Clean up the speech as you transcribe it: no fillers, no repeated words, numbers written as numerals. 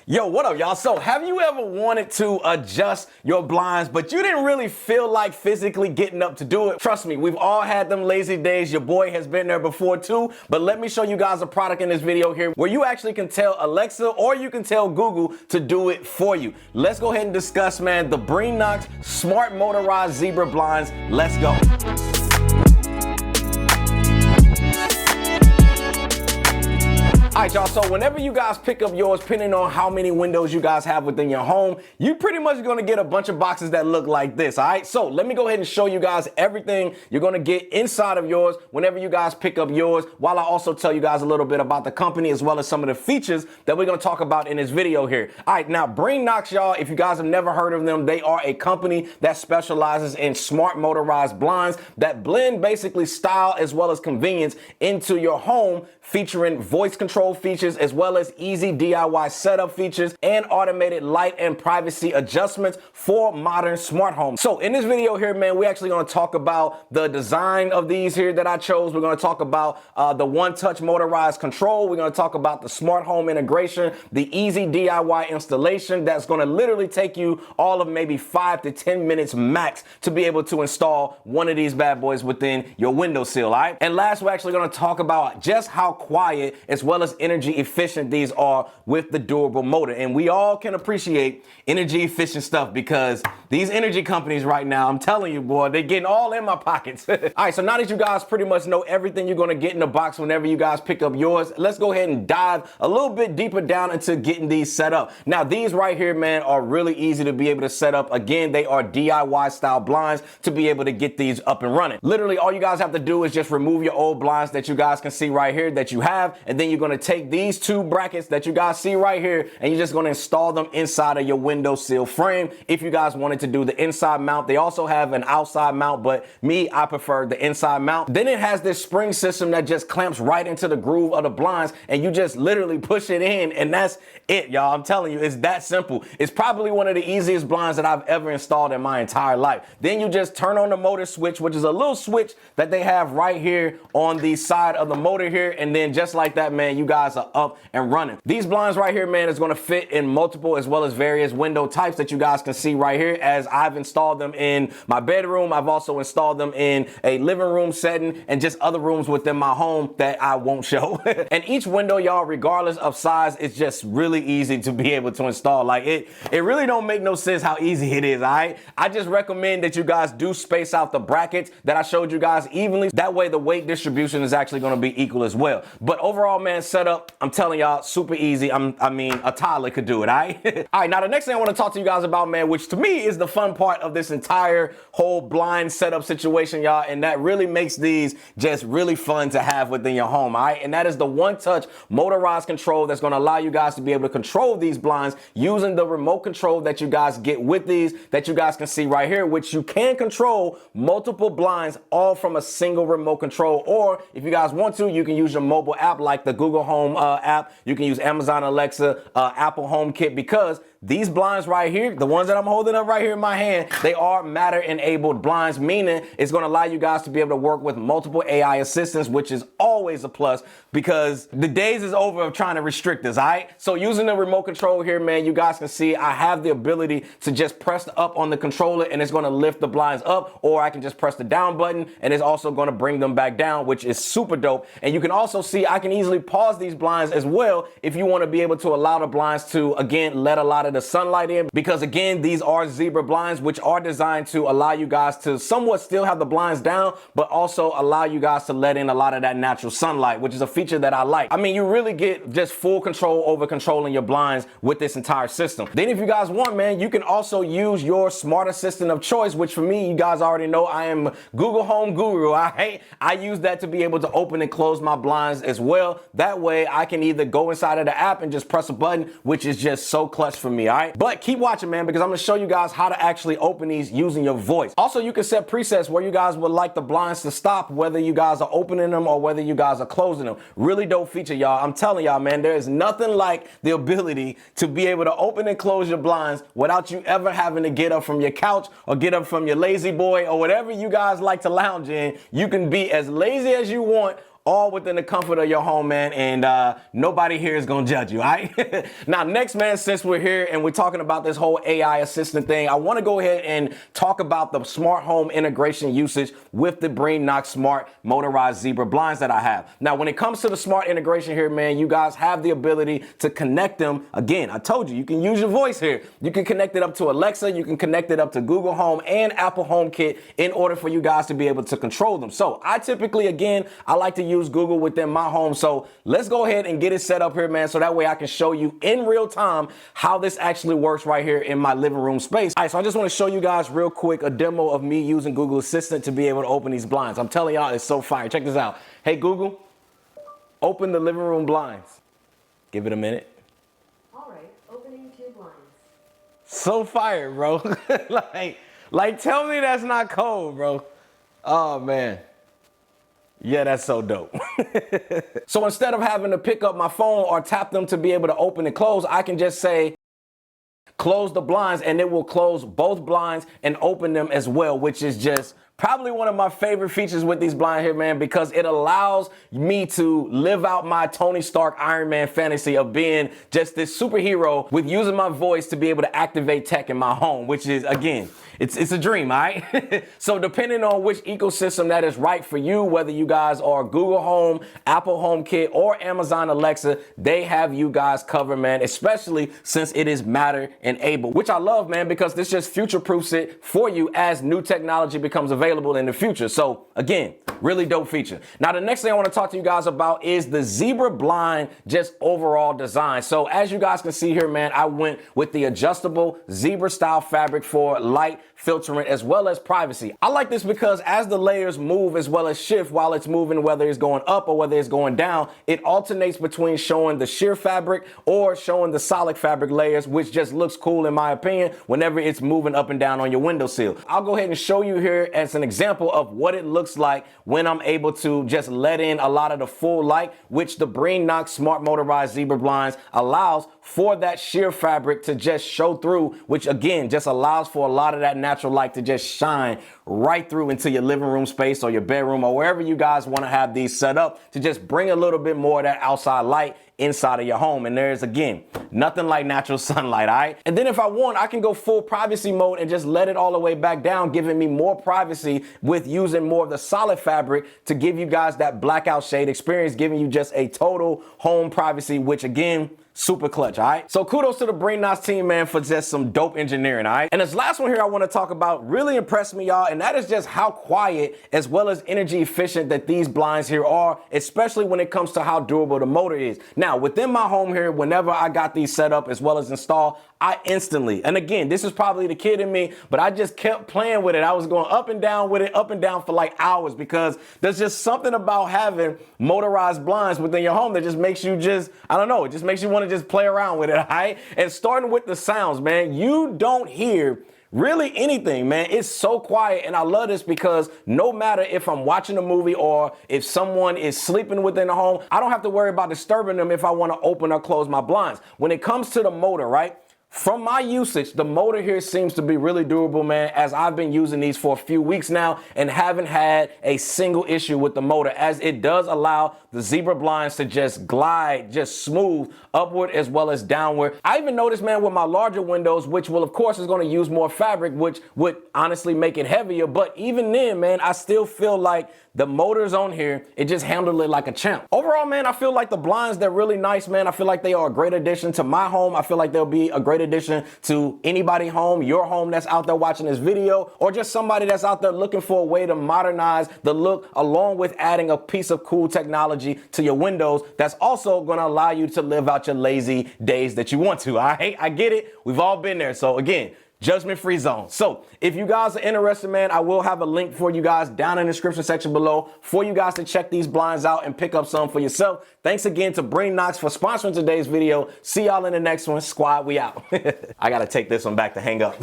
Yo, what up, y'all? So, have you ever wanted to adjust your blinds, but you didn't really feel like physically getting up to do it? Trust me, we've all had them lazy days. Your boy has been there before too, but let me show you guys a product in this video here where you actually can tell Alexa or you can tell Google to do it for you. Let's go ahead and discuss, man, the Bringnox Smart Motorized Zebra Blinds. Let's go. All right, y'all, so whenever you guys pick up yours, depending on how many windows you guys have within your home, you pretty much gonna get a bunch of boxes that look like this, all right? So let me go ahead and show you guys everything you're gonna get inside of yours whenever you guys pick up yours, while I also tell you guys a little bit about the company as well as some of the features that we're gonna talk about in this video here. All right, now Bringnox, y'all, if you guys have never heard of them, they are a company that specializes in smart motorized blinds that blend basically style as well as convenience into your home, featuring voice control features as well as easy DIY setup features and automated light and privacy adjustments for modern smart homes. So in this video here, man, we're actually going to talk about the design of these here that I chose. We're going to talk about the one-touch motorized control. We're going to talk about the smart home integration, the easy DIY installation that's going to literally take you all of maybe 5 to 10 minutes max to be able to install one of these bad boys within your windowsill, all right? And last, we're actually going to talk about just how quiet as well as energy efficient these are with the durable motor. And we all can appreciate energy efficient stuff because these energy companies right now, I'm telling you, boy, they're getting all in my pockets. All right, so now that you guys pretty much know everything you're going to get in the box whenever you guys pick up yours, let's go ahead and dive a little bit deeper down into getting these set up. Now, these right here, man, are really easy to be able to set up. Again, they are DIY style blinds to be able to get these up and running. Literally, all you guys have to do is just remove your old blinds that you guys can see right here that you have, and then you're going to take these two brackets that you guys see right here, and you're just going to install them inside of your windowsill frame if you guys wanted to do the inside mount. They also have an outside mount, but I prefer the inside mount. Then it has this spring system that just clamps right into the groove of the blinds, and you just literally push it in, and that's it, y'all. I'm telling you, it's that simple. It's probably one of the easiest blinds that I've ever installed in my entire life. Then you just turn on the motor switch, which is a little switch that they have right here on the side of the motor here, and then just like that, man, you guys are up and running. These blinds right here, man, is going to fit in multiple as well as various window types that you guys can see right here, as I've installed them in my bedroom. I've also installed them in a living room setting and just other rooms within my home that I won't show. And each window, y'all, regardless of size, it's just really easy to be able to install. Like it really don't make no sense how easy it is, all right? I just recommend that you guys do space out the brackets that I showed you guys evenly. That way the weight distribution is actually going to be equal as well. But overall, man, setup, I'm telling y'all, super easy. I mean, a toddler could do it, all right? All right, now the next thing I want to talk to you guys about, man, which to me is the fun part of this entire whole blind setup situation, y'all, and that really makes these just really fun to have within your home, all right? And that is the one-touch motorized control that's going to allow you guys to be able to control these blinds using the remote control that you guys get with these that you guys can see right here, which you can control multiple blinds all from a single remote control. Or if you guys want to, you can use your mobile app like the Google Home app. You can use Amazon Alexa, Apple HomeKit, because these blinds right here, the ones that I'm holding up right here in my hand, they are Matter enabled blinds, meaning it's going to allow you guys to be able to work with multiple AI assistants, which is always a plus because the days is over of trying to restrict this, all right? So using the remote control here, man, you guys can see I have the ability to just press up on the controller and it's going to lift the blinds up, or I can just press the down button and it's also going to bring them back down, which is super dope. And you can also see I can easily pause these blinds as well if you want to be able to allow the blinds to, again, let a lot of the sunlight in, because again, these are zebra blinds, which are designed to allow you guys to somewhat still have the blinds down, but also allow you guys to let in a lot of that natural sunlight, which is a feature that I like. I mean, you really get just full control over controlling your blinds with this entire system. Then if you guys want, man, you can also use your smart assistant of choice, which for me, you guys already know I am Google Home Guru. I use that to be able to open and close my blinds as well. That way I can either go inside of the app and just press a button, which is just so clutch for me, all right? But keep watching, man, because I'm gonna show you guys how to actually open these using your voice. Also, you can set presets where you guys would like the blinds to stop, whether you guys are opening them or whether you guys are closing them. Really dope feature, y'all. I'm telling y'all, man, there is nothing like the ability to be able to open and close your blinds without you ever having to get up from your couch or get up from your lazy boy or whatever you guys like to lounge in. You can be as lazy as you want all within the comfort of your home, man, and nobody here is gonna judge you, all right? Now, next, man, since we're here and we're talking about this whole AI assistant thing, I wanna go ahead and talk about the smart home integration usage with the Bringnox smart motorized zebra blinds that I have. Now, when it comes to the smart integration here, man, you guys have the ability to connect them. Again, I told you can use your voice here. You can connect it up to Alexa, you can connect it up to Google Home and Apple HomeKit in order for you guys to be able to control them. So I typically, again, I like to use Google within my home. So let's go ahead and get it set up here, man, so that way I can show you in real time how this actually works right here in my living room space. All right, so I just want to show you guys real quick a demo of me using Google Assistant to be able to open these blinds. I'm telling y'all, it's so fire. Check this out. Hey, Google, open the living room blinds. Give it a minute. All right, opening 2 blinds. So fire, bro. like, tell me that's not cold, bro. Oh, man. Yeah, that's so dope. So instead of having to pick up my phone or tap them to be able to open and close, I can just say, close the blinds, and it will close both blinds and open them as well, which is just probably one of my favorite features with these blinds here, man, because it allows me to live out my Tony Stark Iron Man fantasy of being just this superhero with using my voice to be able to activate tech in my home, which is, again, it's a dream, all right? So depending on which ecosystem that is right for you, whether you guys are Google Home, Apple HomeKit, or Amazon Alexa, they have you guys covered, man, especially since it is Matter enabled, which I love, man, because this just future-proofs it for you as new technology becomes available in the future. So again, really dope feature. Now, the next thing I want to talk to you guys about is the zebra blind just overall design. So as you guys can see here, man, I went with the adjustable zebra style fabric for light filtering as well as privacy. I like this because as the layers move as well as shift while it's moving, whether it's going up or whether it's going down, it alternates between showing the sheer fabric or showing the solid fabric layers, which just looks cool in my opinion whenever it's moving up and down on your windowsill. I'll go ahead and show you here as an example of what it looks like when I'm able to just let in a lot of the full light, which the Bringnox smart motorized zebra blinds allows for that sheer fabric to just show through, which again just allows for a lot of that natural light to just shine right through into your living room space or your bedroom or wherever you guys want to have these set up to just bring a little bit more of that outside light inside of your home. And there's, again, nothing like natural sunlight, all right? And then if I want, I can go full privacy mode and just let it all the way back down, giving me more privacy with using more of the solid fabric to give you guys that blackout shade experience, giving you just a total home privacy, which again, super clutch, all right? So kudos to the Bringnox team, man, for just some dope engineering, all right? And this last one here I want to talk about really impressed me, y'all, and that is just how quiet as well as energy efficient that these blinds here are, especially when it comes to how durable the motor is. Now, within my home here, whenever I got these set up as well as installed, I instantly, and again, this is probably the kid in me, but I just kept playing with it. I was going up and down with it, up and down for like hours, because there's just something about having motorized blinds within your home that just makes you just, I don't know, it just makes you want to just play around with it, all right? And starting with the sounds, man, you don't hear really anything, man. It's so quiet, and I love this because no matter if I'm watching a movie or if someone is sleeping within the home, I don't have to worry about disturbing them if I want to open or close my blinds. When it comes to the motor, right? From my usage, the motor here seems to be really durable, man, as I've been using these for a few weeks now and haven't had a single issue with the motor, as it does allow the zebra blinds to just glide, just smooth upward as well as downward. I even noticed, man, with my larger windows, which will of course is going to use more fabric, which would honestly make it heavier. But even then, man, I still feel like the motors on here, it just handled it like a champ. Overall, man, I feel like the blinds, they're really nice, man. I feel like they are a great addition to my home. I feel like they'll be a great addition to anybody home, your home that's out there watching this video, or just somebody that's out there looking for a way to modernize the look, along with adding a piece of cool technology to your windows that's also going to allow you to live out your lazy days that you want to. All right, I get it. We've all been there. So again, judgment-free zone. So if you guys are interested, man, I will have a link for you guys down in the description section below for you guys to check these blinds out and pick up some for yourself. Thanks again to Bringnox for sponsoring today's video. See y'all in the next one. Squad, we out. I got to take this one back to hang up.